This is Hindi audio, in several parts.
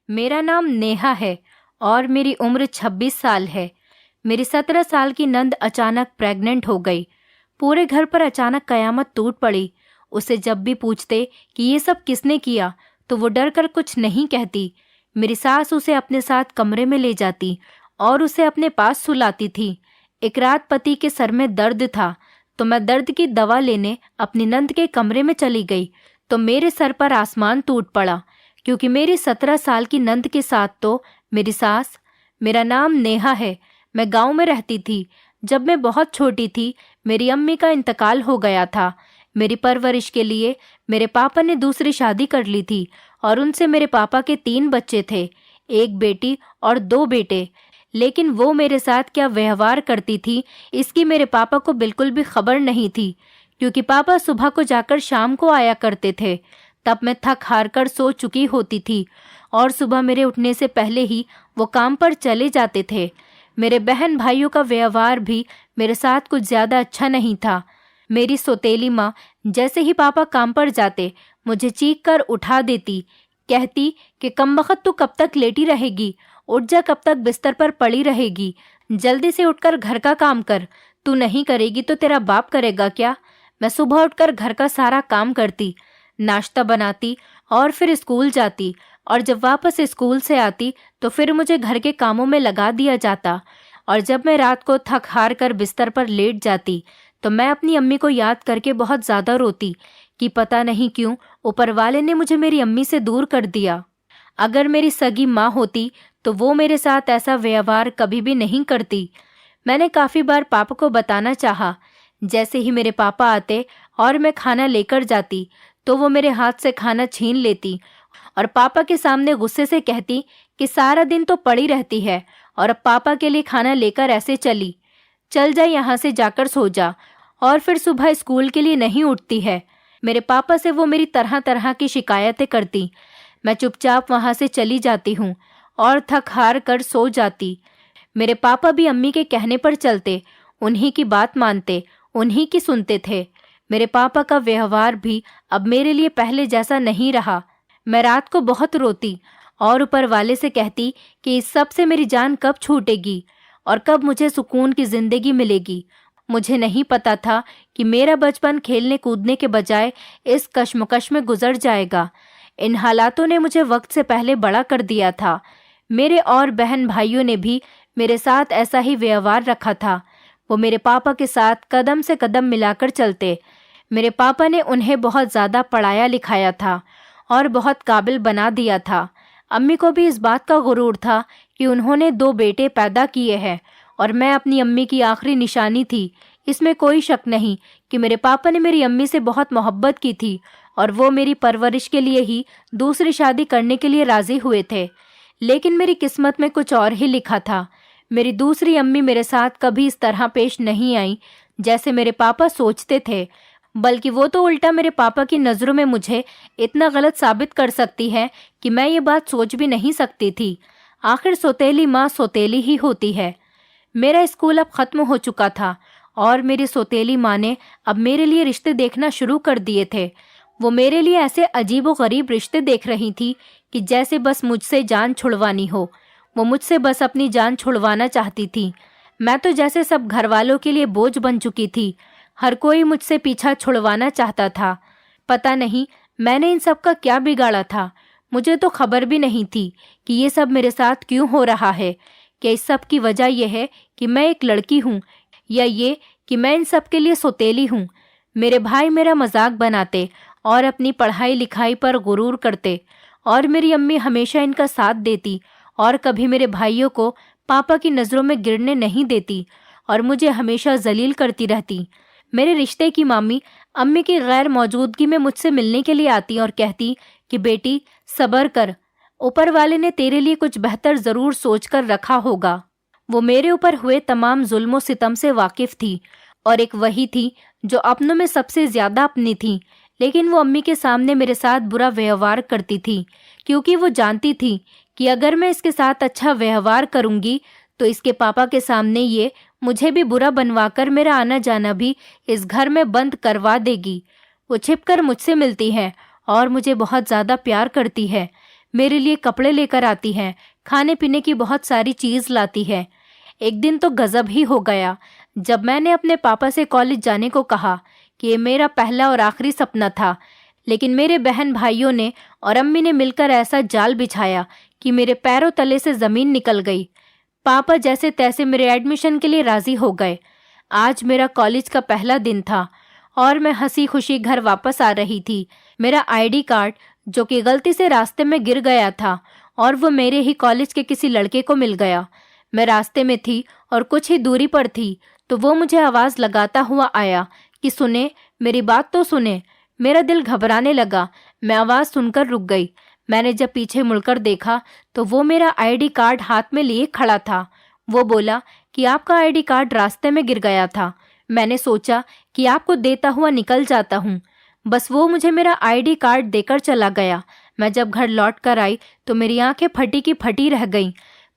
मेरा नाम नेहा है और मेरी उम्र 26 साल है। मेरी 17 साल की नंद अचानक प्रेग्नेंट हो गई। पूरे घर पर अचानक कयामत टूट पड़ी। उसे जब भी पूछते कि ये सब किसने किया तो वो डर कर कुछ नहीं कहती। मेरी सास उसे अपने साथ कमरे में ले जाती और उसे अपने पास सुलाती थी। एक रात पति के सर में दर्द था तो मैं दर्द की दवा लेने अपनी नंद के कमरे में चली गई तो मेरे सर पर आसमान टूट पड़ा, क्योंकि मेरी 17 साल की नंद के साथ तो मेरी सास। मेरा नाम नेहा है। मैं गांव में रहती थी। जब मैं बहुत छोटी थी मेरी अम्मी का इंतकाल हो गया था। मेरी परवरिश के लिए मेरे पापा ने दूसरी शादी कर ली थी और उनसे मेरे पापा के 3 बच्चे थे, एक बेटी और 2 बेटे। लेकिन वो मेरे साथ क्या व्यवहार करती थी इसकी मेरे पापा को बिल्कुल भी खबर नहीं थी, क्योंकि पापा सुबह को जाकर शाम को आया करते थे। तब मैं थक हार कर सो चुकी होती थी और सुबह मेरे उठने से पहले ही वो काम पर चले जाते थे। मेरे बहन भाइयों का व्यवहार भी मेरे साथ कुछ ज़्यादा अच्छा नहीं था। मेरी सौतेली माँ जैसे ही पापा काम पर जाते मुझे चीख कर उठा देती, कहती कि कमबख्त तू कब तक लेटी रहेगी, उठ जा, कब तक बिस्तर पर पड़ी रहेगी, जल्दी से उठकर घर का काम कर, तू नहीं करेगी तो तेरा बाप करेगा क्या। मैं सुबह उठकर घर का सारा काम करती, नाश्ता बनाती और फिर स्कूल जाती, और जब वापस स्कूल से आती तो फिर मुझे घर के कामों में लगा दिया जाता। और जब मैं रात को थक हार कर बिस्तर पर लेट जाती तो मैं अपनी अम्मी को याद करके बहुत ज़्यादा रोती कि पता नहीं क्यों ऊपर वाले ने मुझे मेरी अम्मी से दूर कर दिया। अगर मेरी सगी माँ होती तो वो मेरे साथ ऐसा व्यवहार कभी भी नहीं करती। मैंने काफ़ी बार पापा को बताना चाहा। जैसे ही मेरे पापा आते और मैं खाना लेकर जाती तो वो मेरे हाथ से खाना छीन लेती और पापा के सामने गुस्से से कहती कि सारा दिन तो पड़ी रहती है और अब पापा के लिए खाना लेकर ऐसे चल जा, यहाँ से जाकर सो जा, और फिर सुबह स्कूल के लिए नहीं उठती है। मेरे पापा से वो मेरी तरह तरह की शिकायतें करती। मैं चुपचाप वहाँ से चली जाती हूँ और थक हार कर सो जाती। मेरे पापा भी अम्मी के कहने पर चलते, उन्हीं की बात मानते, उन्हीं की सुनते थे। मेरे पापा का व्यवहार भी अब मेरे लिए पहले जैसा नहीं रहा। मैं रात को बहुत रोती और ऊपर वाले से कहती कि इस सब से मेरी जान कब छूटेगी और कब मुझे सुकून की जिंदगी मिलेगी। मुझे नहीं पता था कि मेरा बचपन खेलने कूदने के बजाय इस कश्मकश में गुजर जाएगा। इन हालातों ने मुझे वक्त से पहले बड़ा कर दिया था। मेरे और बहन भाइयों ने भी मेरे साथ ऐसा ही व्यवहार रखा था। वो मेरे पापा के साथ कदम से कदम मिलाकर चलते। मेरे पापा ने उन्हें बहुत ज़्यादा पढ़ाया लिखाया था और बहुत काबिल बना दिया था। अम्मी को भी इस बात का गुरूर था कि उन्होंने 2 बेटे पैदा किए हैं और मैं अपनी अम्मी की आखिरी निशानी थी। इसमें कोई शक नहीं कि मेरे पापा ने मेरी अम्मी से बहुत मोहब्बत की थी और वो मेरी परवरिश के लिए ही दूसरी शादी करने के लिए राज़ी हुए थे। लेकिन मेरी किस्मत में कुछ और ही लिखा था। मेरी दूसरी अम्मी मेरे साथ कभी इस तरह पेश नहीं आई जैसे मेरे पापा सोचते थे, बल्कि वो तो उल्टा मेरे पापा की नज़रों में मुझे इतना गलत साबित कर सकती है कि मैं ये बात सोच भी नहीं सकती थी। आखिर सौतेली माँ सौतेली ही होती है। मेरा स्कूल अब ख़त्म हो चुका था और मेरी सौतेली माँ ने अब मेरे लिए रिश्ते देखना शुरू कर दिए थे। वो मेरे लिए ऐसे अजीब व गरीब रिश्ते देख रही थी कि जैसे बस मुझसे जान छुड़वानी हो। वो मुझसे बस अपनी जान छुड़वाना चाहती थी। मैं तो जैसे सब घर वालों के लिए बोझ बन चुकी थी। हर कोई मुझसे पीछा छुड़वाना चाहता था। पता नहीं मैंने इन सब का क्या बिगाड़ा था। मुझे तो खबर भी नहीं थी कि ये सब मेरे साथ क्यों हो रहा है। क्या इस सब की वजह यह है कि मैं एक लड़की हूँ, या ये कि मैं इन सब के लिए सौतेली हूँ। मेरे भाई मेरा मजाक बनाते और अपनी पढ़ाई लिखाई पर गुरूर करते, और मेरी अम्मी हमेशा इनका साथ देती और कभी मेरे भाइयों को पापा की नज़रों में गिरने नहीं देती और मुझे हमेशा जलील करती रहती। मेरे रिश्ते की मामी अम्मी की गैर मौजूदगी में मुझसे मिलने के लिए आती और कहती कि बेटी सब्र कर, ऊपर वाले ने तेरे लिए कुछ बेहतर ज़रूर सोच कर रखा होगा। वो मेरे ऊपर हुए तमाम जुल्मों सितम से वाकिफ़ थी और एक वही थी जो अपनों में सबसे ज़्यादा अपनी थी। लेकिन वो अम्मी के सामने मेरे साथ बुरा व्यवहार करती थी, क्योंकि वो जानती थी कि अगर मैं इसके साथ अच्छा व्यवहार करूंगी तो इसके पापा के सामने ये मुझे भी बुरा बनवाकर मेरा आना जाना भी इस घर में बंद करवा देगी। वो छिपकर मुझसे मिलती है और मुझे बहुत ज़्यादा प्यार करती है। मेरे लिए कपड़े लेकर आती हैं, खाने पीने की बहुत सारी चीज़ लाती है। एक दिन तो गजब ही हो गया जब मैंने अपने पापा से कॉलेज जाने को कहा कि ये मेरा पहला और आखिरी सपना था, लेकिन मेरे बहन भाइयों ने और अम्मी ने मिलकर ऐसा जाल बिछाया कि मेरे पैरों तले से ज़मीन निकल गई। पापा जैसे तैसे मेरे एडमिशन के लिए राज़ी हो गए। आज मेरा कॉलेज का पहला दिन था और मैं हंसी खुशी घर वापस आ रही थी। मेरा आईडी कार्ड जो कि गलती से रास्ते में गिर गया था और वो मेरे ही कॉलेज के किसी लड़के को मिल गया। मैं रास्ते में थी और कुछ ही दूरी पर थी तो वो मुझे आवाज़ लगाता हुआ आया कि सुने, मेरी बात तो सुने। मेरा दिल घबराने लगा। मैं आवाज़ सुनकर रुक गई। मैंने जब पीछे मुड़कर देखा तो वो मेरा आईडी कार्ड हाथ में लिए खड़ा था। वो बोला कि आपका आईडी कार्ड रास्ते में गिर गया था। मैंने सोचा कि आपको देता हुआ निकल जाता हूँ। बस वो मुझे मेरा आईडी कार्ड देकर चला गया। मैं जब घर लौट कर आई तो मेरी आंखें फटी की फटी रह गईं।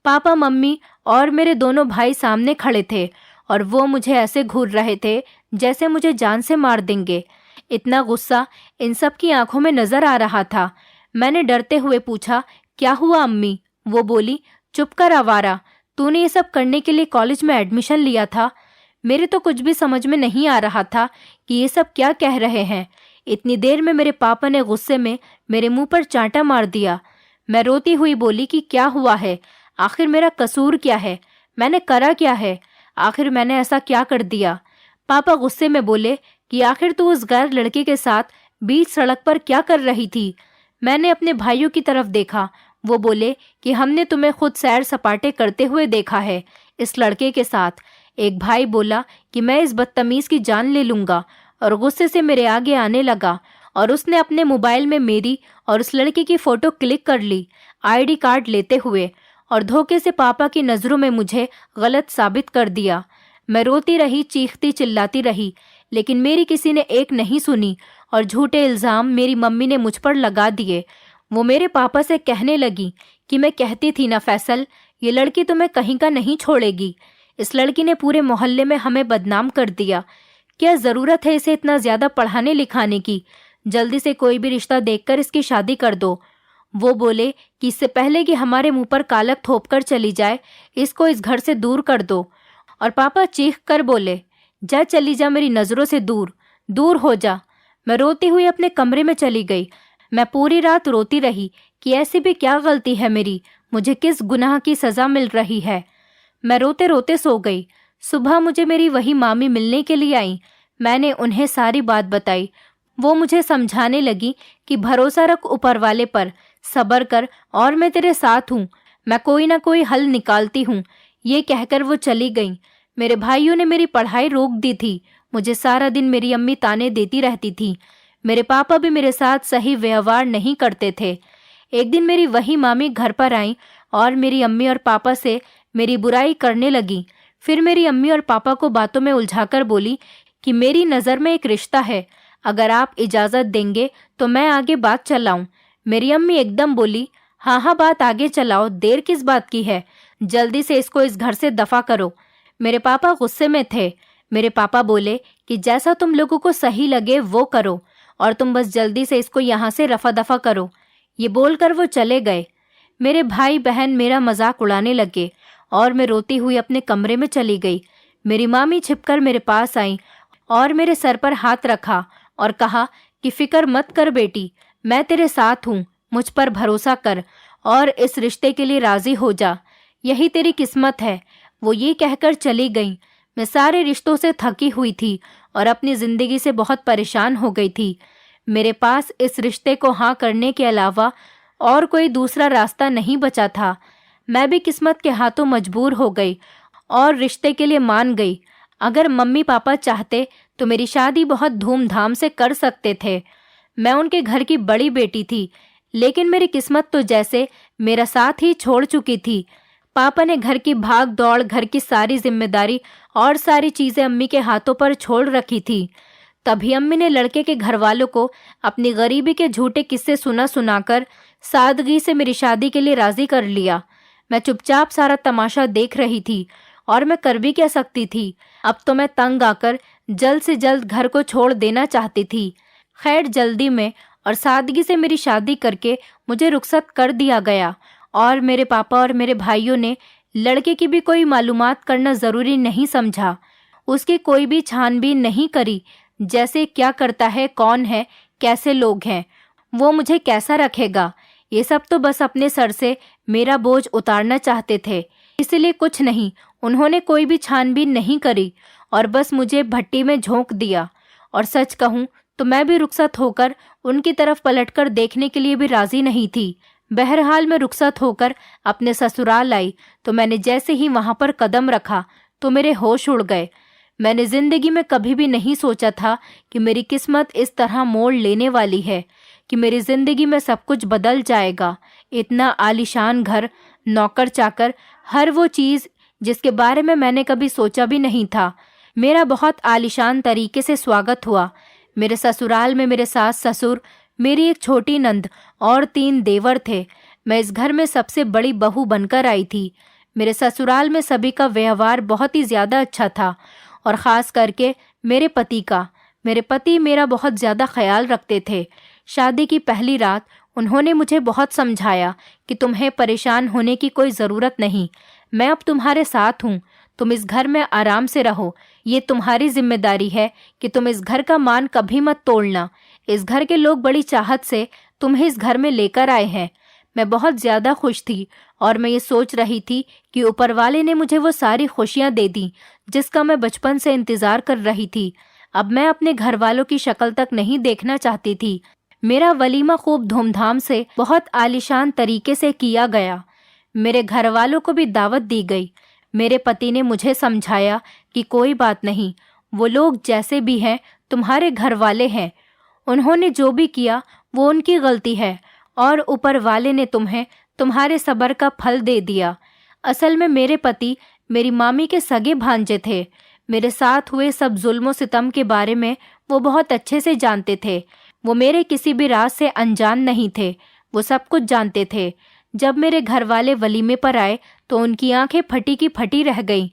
पापा, मम्मी और मेरे दोनों भाई सामने खड़े थे और वो मुझे ऐसे घूर रहे थे जैसे मुझे जान से मार देंगे। इतना गुस्सा इन सब की आंखों में नजर आ रहा था। मैंने डरते हुए पूछा, क्या हुआ अम्मी? वो बोली, चुप कर आवारा, तूने ये सब करने के लिए कॉलेज में एडमिशन लिया था? मेरे तो कुछ भी समझ में नहीं आ रहा था कि ये सब क्या कह रहे हैं। इतनी देर में मेरे पापा ने गुस्से में मेरे मुंह पर चांटा मार दिया। मैं रोती हुई बोली कि क्या हुआ है, आखिर मेरा कसूर क्या है, मैंने करा क्या है, आखिर मैंने ऐसा क्या कर दिया? पापा गुस्से में बोले कि आखिर तू उस गैर लड़के के साथ बीच सड़क पर क्या कर रही थी? मैंने अपने भाइयों की तरफ देखा। वो बोले कि हमने तुम्हें खुद सैर सपाटे करते हुए देखा है इस लड़के के साथ। एक भाई बोला कि मैं इस बदतमीज की जान ले लूंगा और गुस्से से मेरे आगे आने लगा और उसने अपने मोबाइल में मेरी और उस लड़के की फोटो क्लिक कर ली आईडी कार्ड लेते हुए और धोखे से पापा की नज़रों में मुझे गलत साबित कर दिया। मैं रोती रही, चीखती चिल्लाती रही, लेकिन मेरी किसी ने एक नहीं सुनी और झूठे इल्ज़ाम मेरी मम्मी ने मुझ पर लगा दिए। वो मेरे पापा से कहने लगी कि मैं कहती थी ना फैसल, ये लड़की तुम्हें कहीं का नहीं छोड़ेगी। इस लड़की ने पूरे मोहल्ले में हमें बदनाम कर दिया। क्या ज़रूरत है इसे इतना ज़्यादा पढ़ाने लिखाने की? जल्दी से कोई भी रिश्ता देखकर इसकी शादी कर दो। वो बोले कि इससे पहले कि हमारे मुंह पर कालक थोप कर चली जाए, इसको इस घर से दूर कर दो। और पापा चीख कर बोले, जा चली जा, मेरी नज़रों से दूर दूर हो जा। मैं रोती हुई अपने कमरे में चली गई। मैं पूरी रात रोती रही कि ऐसी भी क्या गलती है मेरी, मुझे किस गुनाह की सज़ा मिल रही है। मैं रोते रोते सो गई। सुबह मुझे मेरी वही मामी मिलने के लिए आई। मैंने उन्हें सारी बात बताई। वो मुझे समझाने लगी कि भरोसा रख ऊपर वाले पर, सब्र कर और मैं तेरे साथ हूँ, मैं कोई ना कोई हल निकालती हूँ। ये कहकर वो चली गई। मेरे भाइयों ने मेरी पढ़ाई रोक दी थी। मुझे सारा दिन मेरी अम्मी ताने देती रहती थी। मेरे पापा भी मेरे साथ सही व्यवहार नहीं करते थे। एक दिन मेरी वही मामी घर पर आई और मेरी अम्मी और पापा से मेरी बुराई करने लगी। फिर मेरी अम्मी और पापा को बातों में उलझाकर बोली कि मेरी नज़र में एक रिश्ता है, अगर आप इजाज़त देंगे तो मैं आगे बात चलाऊं। मेरी अम्मी एकदम बोली, हाँ हाँ बात आगे चलाओ, देर किस बात की है, जल्दी से इसको इस घर से दफा करो। मेरे पापा गुस्से में थे। मेरे पापा बोले कि जैसा तुम लोगों को सही लगे वो करो और तुम बस जल्दी से इसको यहाँ से रफा दफा करो। ये बोलकर वो चले गए। मेरे भाई बहन मेरा मजाक उड़ाने लगे और मैं रोती हुई अपने कमरे में चली गई। मेरी मामी छिपकर मेरे पास आई और मेरे सर पर हाथ रखा और कहा कि फिक्र मत कर बेटी, मैं तेरे साथ हूँ, मुझ पर भरोसा कर और इस रिश्ते के लिए राजी हो जा, यही तेरी किस्मत है। वो ये कहकर चली गई। मैं सारे रिश्तों से थकी हुई थी और अपनी ज़िंदगी से बहुत परेशान हो गई थी। मेरे पास इस रिश्ते को हाँ करने के अलावा और कोई दूसरा रास्ता नहीं बचा था। मैं भी किस्मत के हाथों मजबूर हो गई और रिश्ते के लिए मान गई। अगर मम्मी पापा चाहते तो मेरी शादी बहुत धूमधाम से कर सकते थे। मैं उनके घर की बड़ी बेटी थी, लेकिन मेरी किस्मत तो जैसे मेरा साथ ही छोड़ चुकी थी। पापा ने घर की भाग दौड़, घर की सारी जिम्मेदारी और सारी चीज़ें अम्मी के हाथों पर छोड़ रखी थी। तभी अम्मी ने लड़के के घर वालों को अपनी गरीबी के झूठे किस्से सुनाकर सादगी से मेरी शादी के लिए राजी कर लिया। मैं चुपचाप सारा तमाशा देख रही थी और मैं कर भी क्या सकती थी। अब तो मैं तंग आकर जल्द से जल्द घर को छोड़ देना चाहती थी। खैर जल्दी में और सादगी से मेरी शादी करके मुझे रुखसत कर दिया गया। और मेरे पापा और मेरे भाइयों ने लड़के की भी कोई मालूमात करना ज़रूरी नहीं समझा। उसकी कोई भी छानबीन नहीं करी, जैसे क्या करता है, कौन है, कैसे लोग हैं, वो मुझे कैसा रखेगा। ये सब तो बस अपने सर से मेरा बोझ उतारना चाहते थे, इसलिए कुछ नहीं, उन्होंने कोई भी छानबीन नहीं करी और बस मुझे भट्टी में झोंक दिया। और सच कहूँ तो मैं भी रुखसत होकर उनकी तरफ पलटकर देखने के लिए भी राजी नहीं थी। बहरहाल मैं रुखसत होकर अपने ससुराल आई तो मैंने जैसे ही वहां पर कदम रखा तो मेरे होश उड़ गए। मैंने जिंदगी में कभी भी नहीं सोचा था कि मेरी किस्मत इस तरह मोड़ लेने वाली है कि मेरी जिंदगी में सब कुछ बदल जाएगा। इतना आलीशान घर, नौकर चाकर, हर वो चीज़ जिसके बारे में मैंने कभी सोचा भी नहीं था। मेरा बहुत आलीशान तरीके से स्वागत हुआ। मेरे ससुराल में मेरे सास ससुर, मेरी एक छोटी नंद और 3 देवर थे। मैं इस घर में सबसे बड़ी बहू बनकर आई थी। मेरे ससुराल में सभी का व्यवहार बहुत ही ज़्यादा अच्छा था और ख़ास करके मेरे पति का। मेरे पति मेरा बहुत ज़्यादा ख्याल रखते थे। शादी की पहली रात उन्होंने मुझे बहुत समझाया कि तुम्हें परेशान होने की कोई ज़रूरत नहीं, मैं अब तुम्हारे साथ हूँ, तुम इस घर में आराम से रहो। ये तुम्हारी जिम्मेदारी है कि तुम इस घर का मान कभी मत तोड़ना। इस घर के लोग बड़ी चाहत से तुम्हें इस घर में लेकर आए हैं। मैं बहुत ज़्यादा खुश थी और मैं ये सोच रही थी कि ऊपर वाले ने मुझे वो सारी खुशियाँ दे दी जिसका मैं बचपन से इंतज़ार कर रही थी। अब मैं अपने घर वालों की शक्ल तक नहीं देखना चाहती थी। मेरा वलीमा खूब धूमधाम से, बहुत आलीशान तरीके से किया गया। मेरे घर वालों को भी दावत दी गई। मेरे पति ने मुझे समझाया कि कोई बात नहीं, वो लोग जैसे भी हैं तुम्हारे घर वाले हैं, उन्होंने जो भी किया वो उनकी गलती है और ऊपर वाले ने तुम्हें तुम्हारे सब्र का फल दे दिया। असल में मेरे पति मेरी मामी के सगे भांजे थे। मेरे साथ हुए सब जुल्म सितम के बारे में वो बहुत अच्छे से जानते थे। वो मेरे किसी भी राज से अनजान नहीं थे, वो सब कुछ जानते थे। जब मेरे घर वाले वलीमे पर आए तो उनकी आंखें फटी की फटी रह गईं।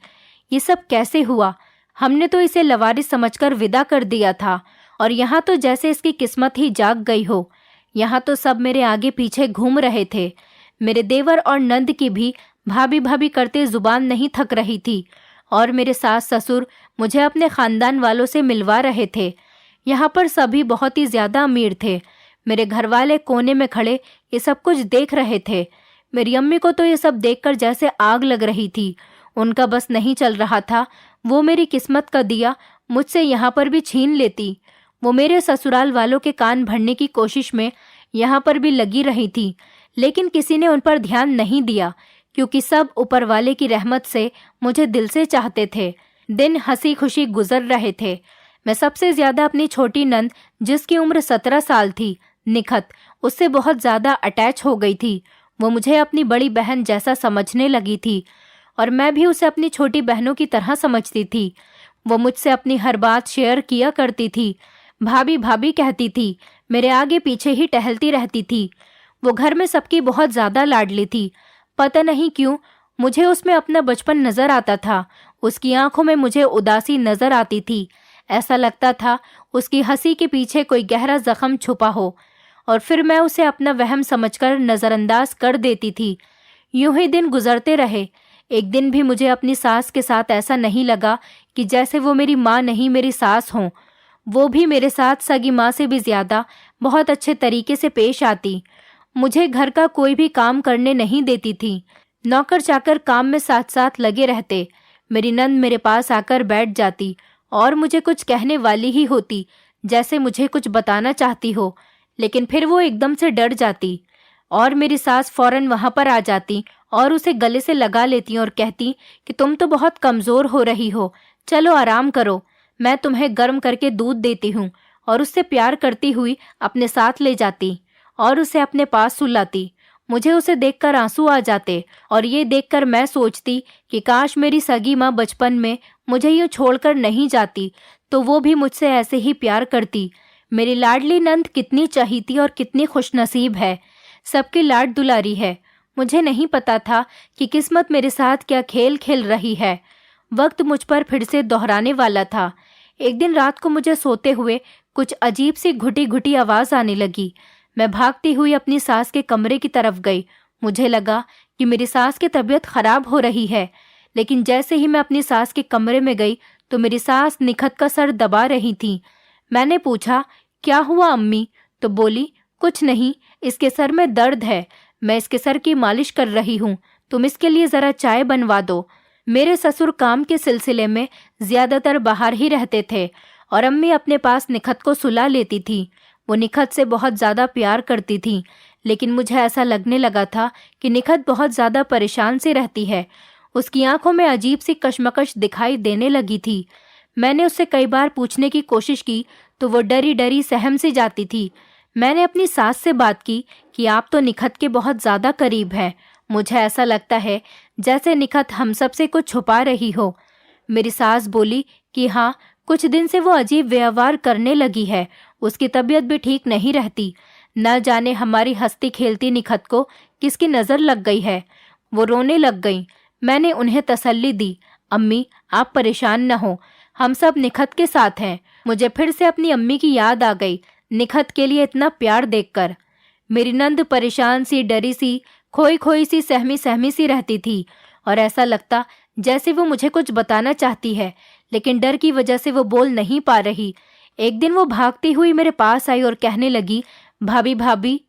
ये सब कैसे हुआ? हमने तो इसे लवारिस समझकर विदा कर दिया था और यहाँ तो जैसे इसकी किस्मत ही जाग गई हो। यहाँ तो सब मेरे आगे पीछे घूम रहे थे। मेरे देवर और नंद की भी भाभी भाभी करते जुबान नहीं थक रही थी और मेरे सास ससुर मुझे अपने खानदान वालों से मिलवा रहे थे। यहाँ पर सभी बहुत ही ज़्यादा अमीर थे। मेरे घर वाले कोने में खड़े ये सब कुछ देख रहे थे। मेरी अम्मी को तो ये सब देखकर जैसे आग लग रही थी। उनका बस नहीं चल रहा था, वो मेरी किस्मत का दिया मुझसे यहाँ पर भी छीन लेती। वो मेरे ससुराल वालों के कान भरने की कोशिश में यहाँ पर भी लगी रही थी, लेकिन किसी ने उन पर ध्यान नहीं दिया क्योंकि सब ऊपर वाले की रहमत से मुझे दिल से चाहते थे। दिन हंसी खुशी गुजर रहे थे। मैं सबसे ज़्यादा अपनी छोटी नंद, जिसकी उम्र 17 साल थी, निखत, उससे बहुत ज़्यादा अटैच हो गई थी। वो मुझे अपनी बड़ी बहन जैसा समझने लगी थी और मैं भी उसे अपनी छोटी बहनों की तरह समझती थी। वो मुझसे अपनी हर बात शेयर किया करती थी। भाभी भाभी कहती थी, मेरे आगे पीछे ही टहलती रहती थी। वो घर में सबकी बहुत ज़्यादा लाडली थी। पता नहीं क्यों मुझे उसमें अपना बचपन नज़र आता था। उसकी आंखों में मुझे उदासी नज़र आती थी। ऐसा लगता था उसकी हंसी के पीछे कोई गहरा जख्म छुपा हो और फिर मैं उसे अपना वहम समझकर नज़रअंदाज कर देती थी। यूं ही दिन गुजरते रहे। एक दिन भी मुझे अपनी सास के साथ ऐसा नहीं लगा कि जैसे वो मेरी माँ नहीं मेरी सास हों। वो भी मेरे साथ सगी माँ से भी ज़्यादा बहुत अच्छे तरीके से पेश आती। मुझे घर का कोई भी काम करने नहीं देती थी। नौकर चाकर काम में साथ साथ लगे रहते। मेरी नंद मेरे पास आकर बैठ जाती और मुझे कुछ कहने वाली ही होती, जैसे मुझे कुछ बताना चाहती हो, लेकिन फिर वो एकदम से डर जाती और मेरी सास फौरन वहाँ पर आ जाती और उसे गले से लगा लेती और कहती कि तुम तो बहुत कमज़ोर हो रही हो, चलो आराम करो, मैं तुम्हें गर्म करके दूध देती हूँ। और उससे प्यार करती हुई अपने साथ ले जाती और उसे अपने पास सुलाती। मुझे उसे देखकर आंसू आ जाते और ये देखकर मैं सोचती कि काश मेरी सगी माँ बचपन में मुझे यूँ छोड़कर नहीं जाती तो वो भी मुझसे ऐसे ही प्यार करती। मेरी लाडली नंद कितनी चहीती और कितनी खुशनसीब है, सबकी लाड दुलारी है। मुझे नहीं पता था कि किस्मत मेरे साथ क्या खेल खेल रही है। वक्त मुझ पर फिर से दोहराने वाला था। एक दिन रात को मुझे सोते हुए कुछ अजीब सी घुटी घुटी आवाज़ आने लगी। मैं भागती हुई अपनी सास के कमरे की तरफ गई। मुझे लगा कि मेरी सास की तबीयत खराब हो रही है, लेकिन जैसे ही मैं अपनी सास के कमरे में गई तो मेरी सास निखत का सर दबा रही थी। मैंने पूछा, क्या हुआ अम्मी? तो बोली, कुछ नहीं, इसके सर में दर्द है, मैं इसके सर की मालिश कर रही हूँ, तुम इसके लिए ज़रा चाय बनवा दो। मेरे ससुर काम के सिलसिले में ज़्यादातर बाहर ही रहते थे और अम्मी अपने पास निखत को सुला लेती थी। वो निखत से बहुत ज़्यादा प्यार करती थी, लेकिन मुझे ऐसा लगने लगा था कि निखत बहुत ज़्यादा परेशान सी रहती है। उसकी आंखों में अजीब सी कशमकश दिखाई देने लगी थी। मैंने उससे कई बार पूछने की कोशिश की तो वो डरी डरी सहम सी जाती थी। मैंने अपनी सास से बात की कि आप तो निखत के बहुत ज़्यादा करीब हैं, मुझे ऐसा लगता है जैसे निखत हम सब से कुछ छुपा रही हो। मेरी सास बोली कि हाँ, कुछ दिन से वो अजीब व्यवहार करने लगी है, उसकी तबीयत भी ठीक नहीं रहती। न जाने हमारी हंसती खेलती निखत को किसकी नज़र लग गई है। वो रोने लग गई। मैंने उन्हें तसल्ली दी, अम्मी आप परेशान न हो, हम सब निखत के साथ हैं। मुझे फिर से अपनी अम्मी की याद आ गई, निखत के लिए इतना प्यार देखकर। मेरी नंद परेशान सी, डरी सी, खोई खोई सी, सहमी सहमी सी रहती थी और ऐसा लगता जैसे वो मुझे कुछ बताना चाहती है, लेकिन डर की वजह से वो बोल नहीं पा रही। एक दिन वो भागती हुई मेरे पास आई और कहने लगी, भाभी भाभी।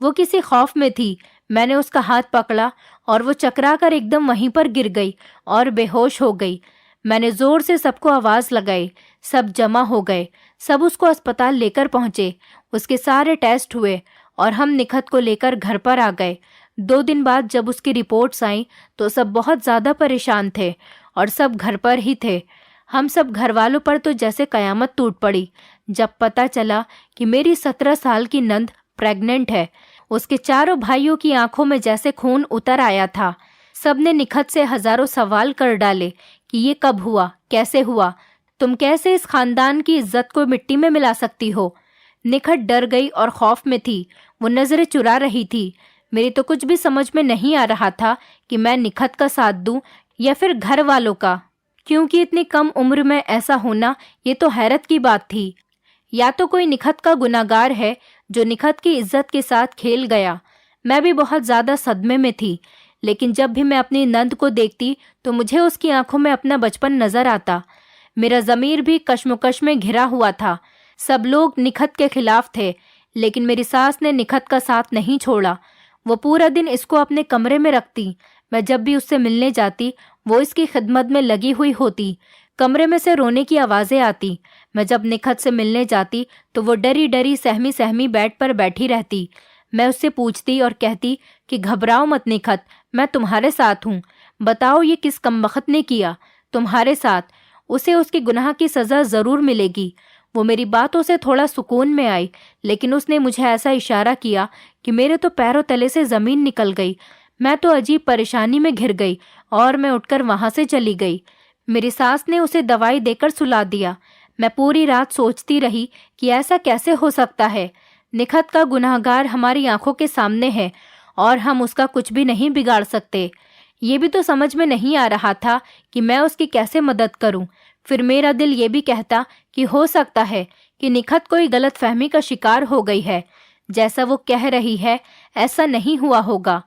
वो किसी खौफ में थी। मैंने उसका हाथ पकड़ा और वो चकरा कर एकदम वहीं पर गिर गई और बेहोश हो गई। मैंने जोर से सबको आवाज़ लगाई, सब जमा हो गए, सब उसको अस्पताल लेकर पहुंचे। उसके सारे टेस्ट हुए और हम निखत को लेकर घर पर आ गए। 2 दिन बाद जब उसकी रिपोर्ट्स आई तो सब बहुत ज़्यादा परेशान थे और सब घर पर ही थे। हम सब घर वालों पर तो जैसे कयामत टूट पड़ी जब पता चला कि मेरी 17 साल की नंद प्रेग्नेंट है। उसके चारों भाइयों की आंखों में जैसे खून उतर आया था। सबने निखत से हजारों सवाल कर डाले कि ये कब हुआ, कैसे हुआ, तुम कैसे इस खानदान की इज्जत को मिट्टी में मिला सकती हो। निखत डर गई और खौफ में थी। वो नजरें चुरा रही थी। मेरी तो कुछ भी समझ में नहीं आ रहा था कि मैं निखत का साथ दूं या फिर घर वालों का, क्योंकि इतनी कम उम्र में ऐसा होना ये तो हैरत की बात थी। या तो कोई निखत का गुनाहगार है जो निखत की इज्जत के साथ खेल गया। मैं भी बहुत ज़्यादा सदमे में थी, लेकिन जब भी मैं अपनी नंद को देखती तो मुझे उसकी आंखों में अपना बचपन नजर आता। मेरा ज़मीर भी कश्मकश में घिरा हुआ था। सब लोग निखत के खिलाफ थे, लेकिन मेरी सास ने निखत का साथ नहीं छोड़ा। वो पूरा दिन इसको अपने कमरे में रखती। मैं जब भी उससे मिलने जाती वो इसकी खिदमत में लगी हुई होती। कमरे में से रोने की आवाज़ें आती। मैं जब निखत से मिलने जाती तो वो डरी डरी सहमी सहमी बेड पर बैठी रहती। मैं उससे पूछती और कहती कि घबराओ मत निखत, मैं तुम्हारे साथ हूँ। बताओ ये किस कमबख्त ने किया, तुम्हारे साथ, उसे उसके गुनाह की सज़ा ज़रूर मिलेगी। वो मेरी बातों से थोड़ा सुकून में आई, लेकिन उसने मुझे ऐसा इशारा किया कि मेरे तो पैरों तले से ज़मीन निकल गई। मैं तो अजीब परेशानी में घिर गई और मैं उठकर वहाँ से चली गई। मेरी सास ने उसे दवाई देकर सुला दिया। मैं पूरी रात सोचती रही कि ऐसा कैसे हो सकता है। निखत का गुनाहगार हमारी आंखों के सामने है और हम उसका कुछ भी नहीं बिगाड़ सकते। ये भी तो समझ में नहीं आ रहा था कि मैं उसकी कैसे मदद करूं। फिर मेरा दिल ये भी कहता कि हो सकता है कि निखत कोई गलत फहमी का शिकार हो गई है। जैसा वो कह रही है ऐसा नहीं हुआ होगा।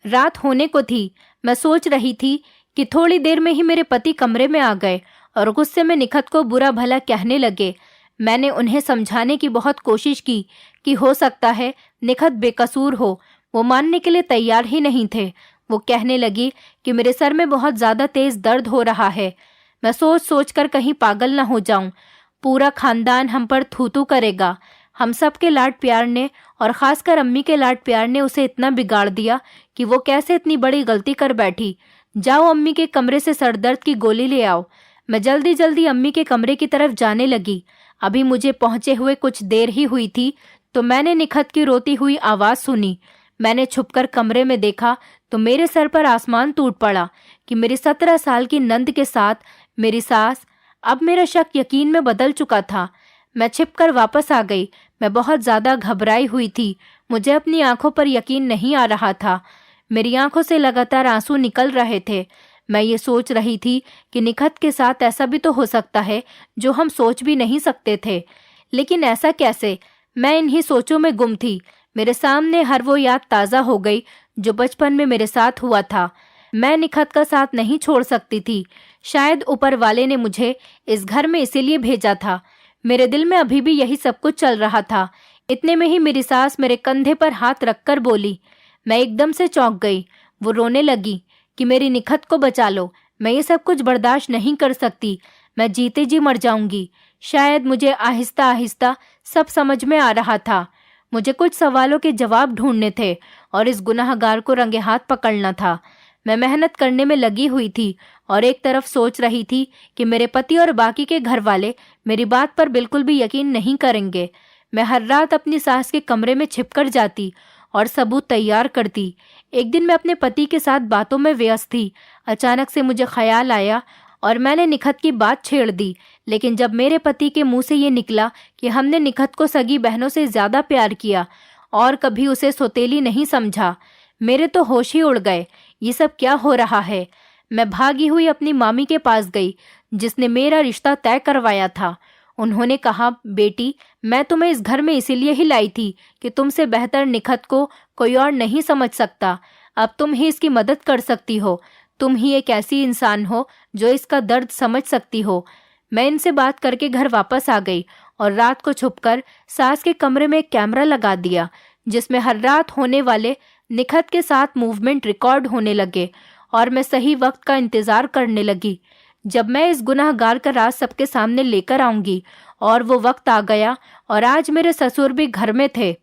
रात होने को थी। मैं सोच रही थी कि थोड़ी देर में ही मेरे पति कमरे में आ गए और गुस्से में निखत को बुरा भला कहने लगे। मैंने उन्हें समझाने की बहुत कोशिश की कि हो सकता है निखत बेकसूर हो। वो मानने के लिए तैयार ही नहीं थे। वो कहने लगी कि मेरे सर में बहुत ज़्यादा तेज़ दर्द हो रहा है। मैं सोच सोच कर कहीं पागल न हो जाऊं। पूरा खानदान हम पर थू-थू करेगा। हम सब के लाड प्यार ने और ख़ासकर अम्मी के लाड प्यार ने उसे इतना बिगाड़ दिया कि वो कैसे इतनी बड़ी गलती कर बैठी। जाओ अम्मी के कमरे से सरदर्द की गोली ले आओ। मैं जल्दी जल्दी अम्मी के कमरे की तरफ जाने लगी। अभी मुझे पहुंचे हुए कुछ देर ही हुई थी तो मैंने निखत की रोती हुई आवाज़ सुनी। मैंने छुपकर कमरे में देखा तो मेरे सर पर आसमान टूट पड़ा कि मेरी 17 साल की नंद के साथ मेरी सास। अब मेरा शक यकीन में बदल चुका था। मैं छिपकर वापस आ गई। मैं बहुत ज़्यादा घबराई हुई थी। मुझे अपनी आंखों पर यकीन नहीं आ रहा था। मेरी आंखों से लगातार आंसू निकल रहे थे। मैं ये सोच रही थी कि निखत के साथ ऐसा भी तो हो सकता है जो हम सोच भी नहीं सकते थे। लेकिन ऐसा कैसे? मैं इन्हीं सोचों में गुम थी। मेरे सामने हर वो याद ताज़ा हो गई जो बचपन में मेरे साथ हुआ था। मैं निखत का साथ नहीं छोड़ सकती थी। शायद ऊपर वाले ने मुझे इस घर में इसीलिए भेजा था। मेरे दिल में अभी भी यही सब कुछ चल रहा था। इतने में ही मेरी सास मेरे कंधे पर हाथ रखकर बोली। मैं एकदम से चौंक गई। वो रोने लगी कि मेरी निखत को बचा लो, मैं ये सब कुछ बर्दाश्त नहीं कर सकती, मैं जीते जी मर जाऊंगी। शायद मुझे आहिस्ता आहिस्ता सब समझ में आ रहा था। मुझे कुछ सवालों के जवाब ढूंढने थे और इस गुनाहगार को रंगे हाथ पकड़ना था। मैं मेहनत करने में लगी हुई थी और एक तरफ सोच रही थी कि मेरे पति और बाकी के घर वाले मेरी बात पर बिल्कुल भी यकीन नहीं करेंगे। मैं हर रात अपनी सास के कमरे में छिपकर जाती और सबूत तैयार करती। एक दिन मैं अपने पति के साथ बातों में व्यस्त थी। अचानक से मुझे ख्याल आया और मैंने निखत की बात छेड़ दी। लेकिन जब मेरे पति के मुंह से ये निकला कि हमने निखत को सगी बहनों से ज्यादा प्यार किया और कभी उसे सौतेली नहीं समझा, मेरे तो होश ही उड़ गए। ये सब क्या हो रहा है? मैं भागी हुई अपनी मामी के पास गई जिसने मेरा रिश्ता तय करवाया था। उन्होंने कहा, बेटी, मैं तुम्हें इस घर में इसीलिए ही लाई थी कि तुमसे बेहतर निखत को कोई और नहीं समझ सकता। अब तुम ही इसकी मदद कर सकती हो। तुम ही एक ऐसी इंसान हो जो इसका दर्द समझ सकती हो। मैं इनसे बात करके घर वापस आ गई और रात को छुपकर सास के कमरे में एक कैमरा लगा दिया जिसमें हर रात होने वाले निखत के साथ मूवमेंट रिकॉर्ड होने लगे और मैं सही वक्त का इंतजार करने लगी जब मैं इस गुनाहगार का राज सबके सामने लेकर आऊंगी। और वो वक्त आ गया और आज मेरे ससुर भी घर में थे।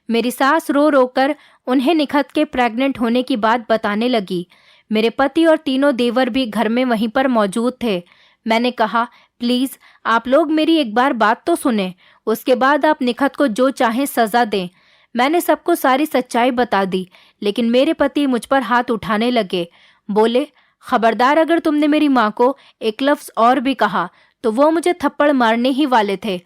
मेरी सास रो रो कर उन्हें निखत के प्रेग्नेंट होने की बात बताने लगी। मेरे पति और तीनों देवर भी घर में वहीं पर मौजूद थे। मैंने कहा, प्लीज आप लोग मेरी एक बार बात तो सुने, उसके बाद आप निखत को जो चाहें सजा दें। मैंने सबको सारी सच्चाई बता दी, लेकिन मेरे पति मुझ पर हाथ उठाने लगे। बोले, खबरदार, अगर तुमने मेरी माँ को एक लफ्ज और भी कहा तो वो मुझे थप्पड़ मारने ही वाले थे।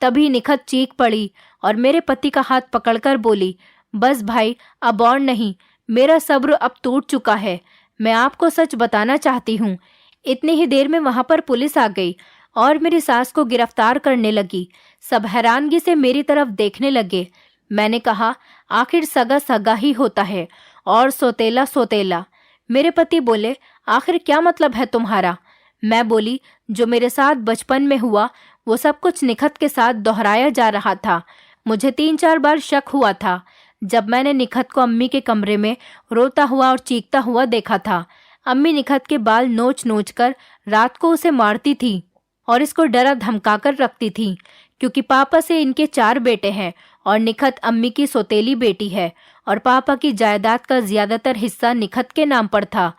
तभी निखत चीख पड़ी और मेरे पति का हाथ पकड़कर बोली, बस भाई, अब और नहीं, मेरा सब्र अब टूट चुका है। मैं आपको सच बताना चाहती हूँ। इतनी ही देर में वहां पर पुलिस आ गई और मेरी सास को गिरफ्तार करने लगी। सब हैरानगी से मेरी तरफ देखने लगे। मैंने कहा, आखिर सगा सगा ही होता है और सौतेला सौतेला। मेरे पति बोले, आखिर क्या मतलब है तुम्हारा? मैं बोली, जो मेरे साथ बचपन में हुआ वो सब कुछ निखत के साथ दोहराया जा रहा था। मुझे 3-4 बार शक हुआ था जब मैंने निखत को अम्मी के कमरे में रोता हुआ और चीखता हुआ देखा था। अम्मी निखत के बाल नोच नोच कर रात को उसे मारती थी और इसको डरा धमका कर रखती थी, क्योंकि पापा से इनके 4 बेटे हैं और निखत अम्मी की सौतेली बेटी है और पापा की जायदाद का ज्यादातर हिस्सा निखत के नाम पर था।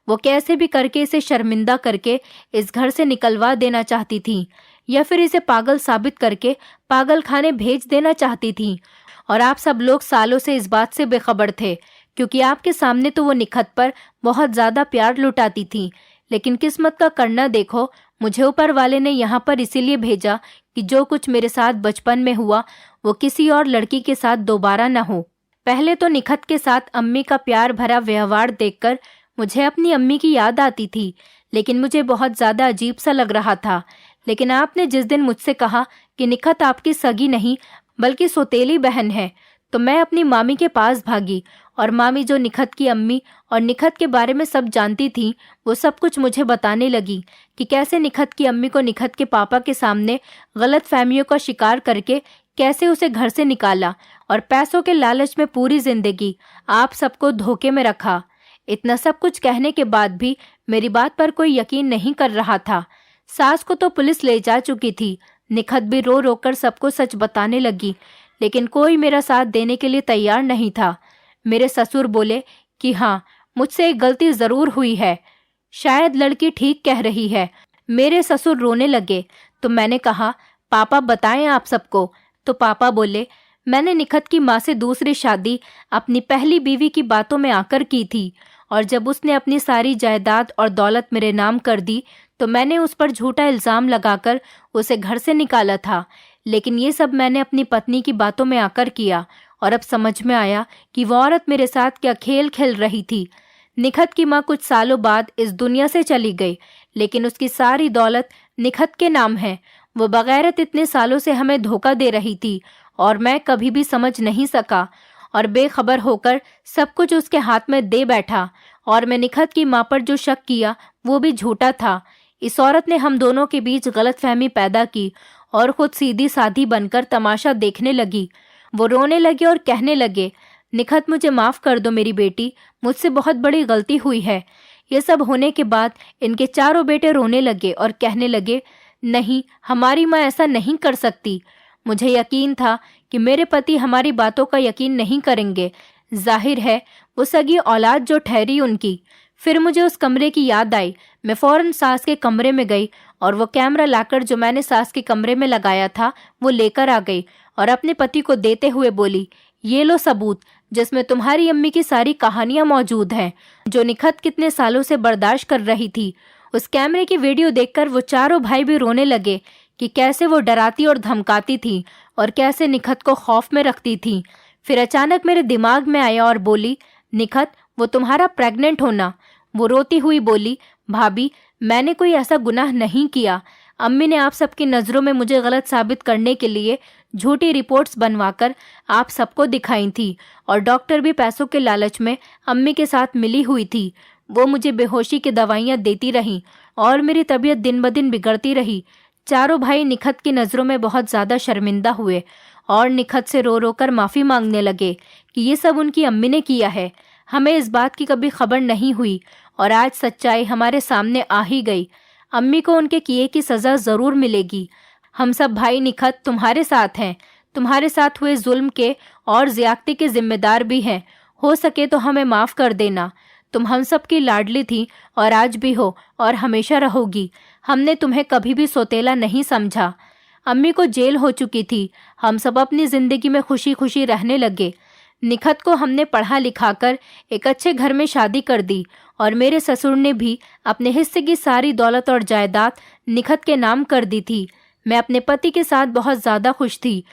वो कैसे भी करके इसे शर्मिंदा करके इस घर से निकलवा देना चाहती थी या फिर इसे पागल साबित करके पागल खाने भेज देना चाहती थी। और आप सब लोग सालों से इस बात से बेखबर थे, क्योंकि आपके सामने तो वो निखत पर बहुत ज्यादा प्यार लुटाती थी। लेकिन किस्मत का करना देखो, मुझे ऊपर वाले ने यहाँ पर इसीलिए भेजा कि जो कुछ मेरे साथ बचपन में हुआ वो किसी और लड़की के साथ दोबारा न हो। पहले तो निखत के साथ अम्मी का प्यार भरा व्यवहार देखकर मुझे अपनी अम्मी की याद आती थी, लेकिन मुझे बहुत ज्यादा अजीब सा लग रहा था। लेकिन आपने जिस दिन मुझसे कहा कि निखत आपकी सगी नहीं बल्कि सौतेली बहन है, तो मैं अपनी मामी के पास भागी और मामी, जो निखत की अम्मी और निखत के बारे में सब जानती थी, वो सब कुछ मुझे बताने लगी कि कैसे निखत की अम्मी को निखत के पापा के सामने गलत फहमियों का शिकार करके कैसे उसे घर से निकाला और पैसों के लालच में पूरी जिंदगी आप सबको धोखे में रखा। इतना सब कुछ कहने के बाद भी मेरी बात पर कोई यकीन नहीं कर रहा था। सास को तो पुलिस ले जा चुकी थी। निखत भी रो रो कर सबको सच बताने लगी, लेकिन कोई मेरा साथ देने के लिए तैयार नहीं था। मेरे ससुर बोले कि हाँ, मुझसे एक गलती जरूर हुई है, शायद लड़की ठीक कह रही है। मेरे ससुर रोने लगे तो मैंने कहा, पापा बताएं आप सबको। तो पापा बोले, मैंने निखत की माँ से दूसरी शादी अपनी पहली बीवी की बातों में आकर की थी, और जब उसने अपनी सारी जायदाद और दौलत मेरे नाम कर दी तो मैंने उस पर झूठा इल्जाम लगाकर उसे घर से निकाला था। लेकिन ये सब मैंने अपनी पत्नी की बातों में आकर किया, और अब समझ में आया कि वो औरत मेरे साथ क्या खेल खेल रही थी। निखत की माँ कुछ सालों बाद इस दुनिया से चली गई, लेकिन उसकी सारी दौलत निखत के नाम है। वो बगैरत इतने सालों से हमें धोखा दे रही थी और मैं कभी भी समझ नहीं सका और बेखबर होकर सब कुछ उसके हाथ में दे बैठा। और मैं निखत की माँ पर जो शक किया वो भी झूठा था। इस औरत ने हम दोनों के बीच गलतफहमी पैदा की और खुद सीधी साधी बनकर तमाशा देखने लगी। वो रोने लगे और कहने लगे, निखत मुझे माफ़ कर दो मेरी बेटी, मुझसे बहुत बड़ी गलती हुई है। ये सब होने के बाद इनके चारों बेटे रोने लगे और कहने लगे, नहीं, हमारी माँ ऐसा नहीं कर सकती। मुझे यकीन था कि मेरे पति हमारी बातों का यकीन नहीं करेंगे। जाहिर है वो सगी औलाद जो ठहरी उनकी। फिर मुझे उस कमरे की याद आई। मैं फौरन सास के कमरे में गई और वो कैमरा लाकर जो मैंने सास के कमरे में लगाया था वो लेकर आ गई और अपने पति को देते हुए बोली, ये लो सबूत जिसमें तुम्हारी अम्मी की सारी कहानियां मौजूद हैं जो निखत कितने सालों से बर्दाश्त कर रही थी। उस कैमरे की वीडियो देखकर वो चारों भाई भी रोने लगे कि कैसे वो डराती और धमकाती थी और कैसे निखत को खौफ में रखती थी। फिर अचानक मेरे दिमाग में आया और बोली, निखत वो तुम्हारा प्रेग्नेंट होना। वो रोती हुई बोली, भाभी मैंने कोई ऐसा गुनाह नहीं किया। अम्मी ने आप सबकी नज़रों में मुझे गलत साबित करने के लिए झूठी रिपोर्ट्स बनवाकर आप सबको दिखाई थी और डॉक्टर भी पैसों के लालच में अम्मी के साथ मिली हुई थी। वो मुझे बेहोशी की दवाइयाँ देती रहीं और मेरी तबीयत दिन ब दिन बिगड़ती रही। चारों भाई निखत की नज़रों में बहुत ज़्यादा शर्मिंदा हुए और निखत से रो रो कर माफ़ी मांगने लगे कि ये सब उनकी अम्मी ने किया है। हमें इस बात की कभी खबर नहीं हुई और आज सच्चाई हमारे सामने आ ही गई। अम्मी को उनके किए की सज़ा ज़रूर मिलेगी। हम सब भाई निखत तुम्हारे साथ हैं। तुम्हारे साथ हुए जुल्म के और ज़्यादती के जिम्मेदार भी हैं। हो सके तो हमें माफ़ कर देना। तुम हम सब की लाडली थी और आज भी हो और हमेशा रहोगी। हमने तुम्हें कभी भी सौतेला नहीं समझा। अम्मी को जेल हो चुकी थी। हम सब अपनी ज़िंदगी में खुशी खुशी रहने लगे। निखत को हमने पढ़ा लिखाकर एक अच्छे घर में शादी कर दी और मेरे ससुर ने भी अपने हिस्से की सारी दौलत और जायदाद निखत के नाम कर दी थी। मैं अपने पति के साथ बहुत ज़्यादा खुश थी।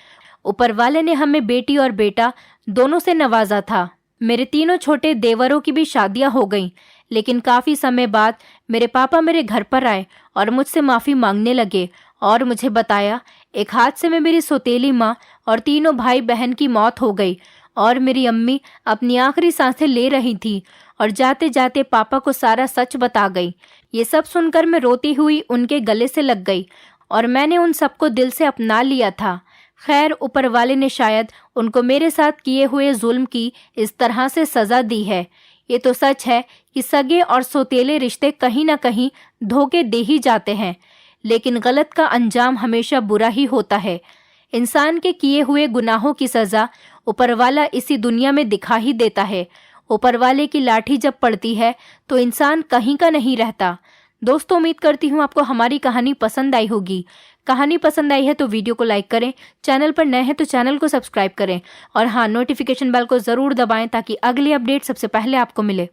ऊपर वाले ने हमें बेटी और बेटा दोनों से नवाजा था। मेरे तीनों छोटे देवरों की भी शादियां हो गईं, लेकिन काफ़ी समय बाद मेरे पापा मेरे घर पर आए और मुझसे माफ़ी मांगने लगे और मुझे बताया, एक हादसे में मेरी सौतेली माँ और तीनों भाई बहन की मौत हो गई और मेरी अम्मी अपनी आखिरी सांसें ले रही थी और जाते जाते पापा को सारा सच बता गई। ये सब सुनकर मैं रोती हुई उनके गले से लग गई और मैंने उन सबको दिल से अपना लिया था। खैर ऊपर वाले ने शायद उनको मेरे साथ किए हुए जुल्म की इस तरह से सज़ा दी है। ये तो सच है कि सगे और सौतेले रिश्ते कहीं ना कहीं धोखे दे ही जाते हैं, लेकिन गलत का अंजाम हमेशा बुरा ही होता है। इंसान के किए हुए गुनाहों की सज़ा ऊपर वाला इसी दुनिया में दिखा ही देता है। ऊपर वाले की लाठी जब पड़ती है तो इंसान कहीं का नहीं रहता। दोस्तों उम्मीद करती हूँ आपको हमारी कहानी पसंद आई होगी। कहानी पसंद आई है तो वीडियो को लाइक करें, चैनल पर नए हैं तो चैनल को सब्सक्राइब करें और हाँ, नोटिफिकेशन बेल को ज़रूर दबाएं ताकि अगली अपडेट सबसे पहले आपको मिले।